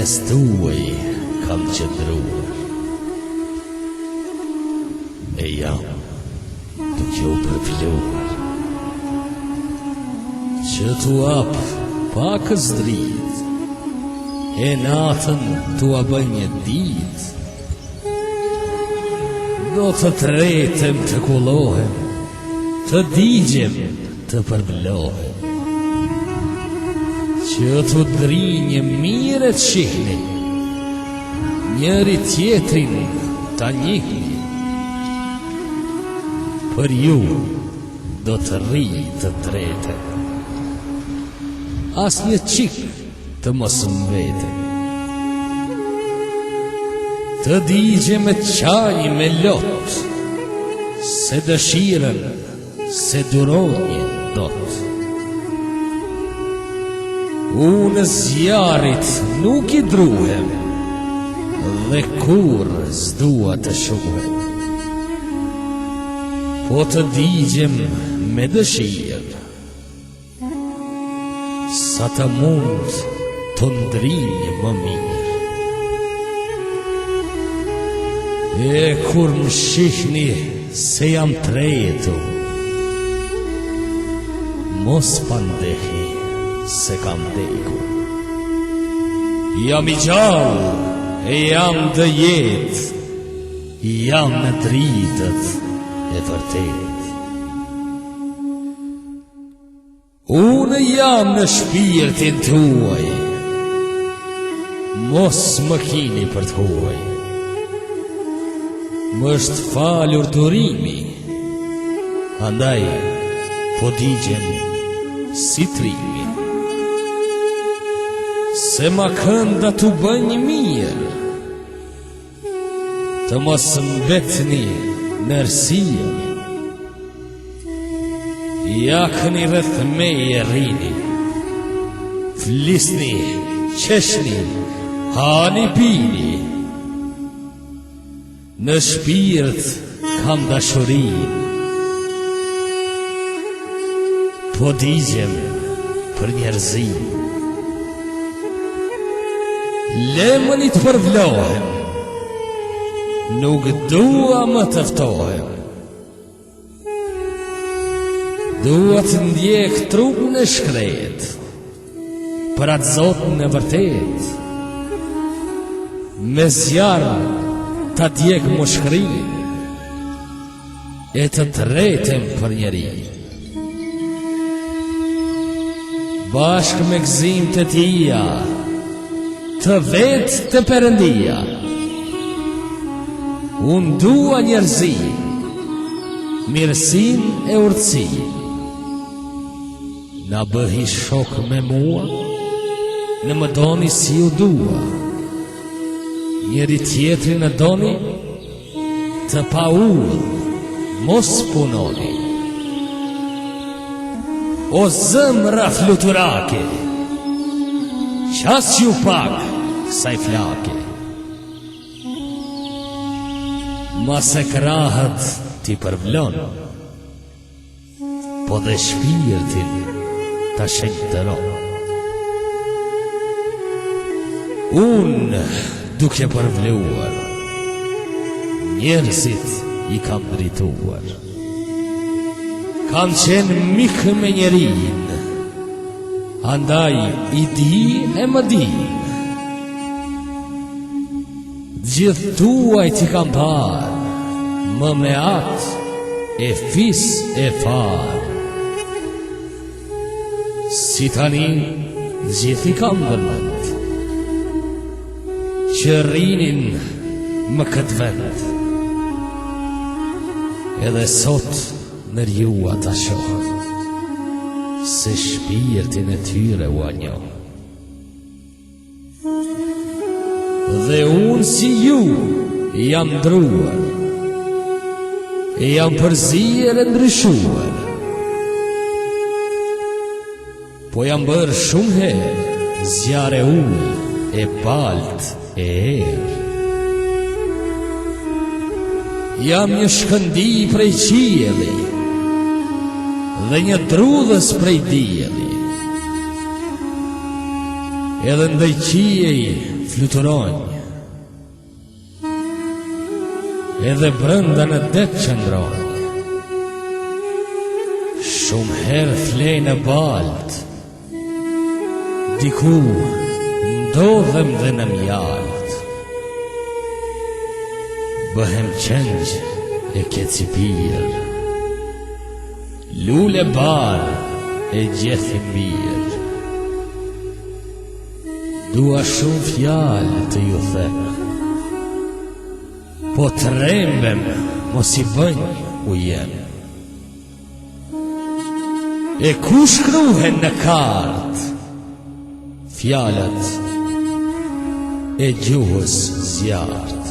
mes tuaj kam qëndruar. E jam duke u përfluar, që t'u ap pakës drit, e natën t'u a bëj një dit. Do të tretem të kullohem, të digjem të përvlohem, që t'u drinje mire të shihni, njëri tjetrin ta njihni. Për ju do të rri të tretem, as një qik të mos mbeten. Të digje me qaj me lot, se dëshiren, se duronje dot. Unë zjarit nuk i druhem, dhe kur s'dua të shuhem. Po të digjem me dëshirë, sa të mund të ndrinjë më mirë. E kur më shihni se jam tretu, mos pandehni se kam deku. Jam i gjallë e jam dë jetë, jam në dritët e vërtet. Unë jam në shpirtin tuaj, mos më kini për të huaj. Më është falur durimi, andaj po digjem si trimi. Se ma kënda t'u bënj mirë, të mos mbetni nërsia. Jakni rreth meje rrini, flisni, qeshni, hani pini. Në shpirt kam dashurin, po digjem për njerëzin. Lemënit përvlohem, nuk dua më tëftohem. Dua të ndjek trupin e shkret, për atë Zotin e vërtet. Me zjarë ta djeg moshkrin, e të tretem për njeri. Bashk me gzim të tia, të vetë të Perëndia, unë dua njerëzi, mirësin e urtësi. Na bëhi shok me mua, në më doni si u dua. Njeri tjetri në doni, të pa ullë, mos punoni. O zëmra fluturake, qas ju pak kësaj flake. Ma se krahët ti përvlon, po dhe shpirtin ta shenjtëron. Unë duke përvluar, njerëzit i kam drituar. Kam qenë mikë me njerin, andaj i di e më di. Gjithë tuaj t'i kam parë, më me atë e fis e farë. Si tani gjithë i kam vërmend, që rrinin më këtë vend. Edhe sot në rjua ta shohë, se shpirtin e tyre u anjohë. Dhe unë si ju jam ndruar, e jam përzier e ndryshuar, po jam bërë shumë herë zjarë e ujë e balt e erë. Jam një shkëndi prej qielli dhe një drudhës prej dielli. Edhe ndaj qiej fluturojnë, edhe brënda në det qëndrojnë. Shumë herë flej në balt, diku ndodhem dhe në mjalt. Bëhem qëngjë e kecipir, lule bar e gjethi mirë. Dua shumë fjalë të ju them, po të rembem mos i bënj u jem. E ku shkruhen në kartë fjalët e gjuhës zjarrt?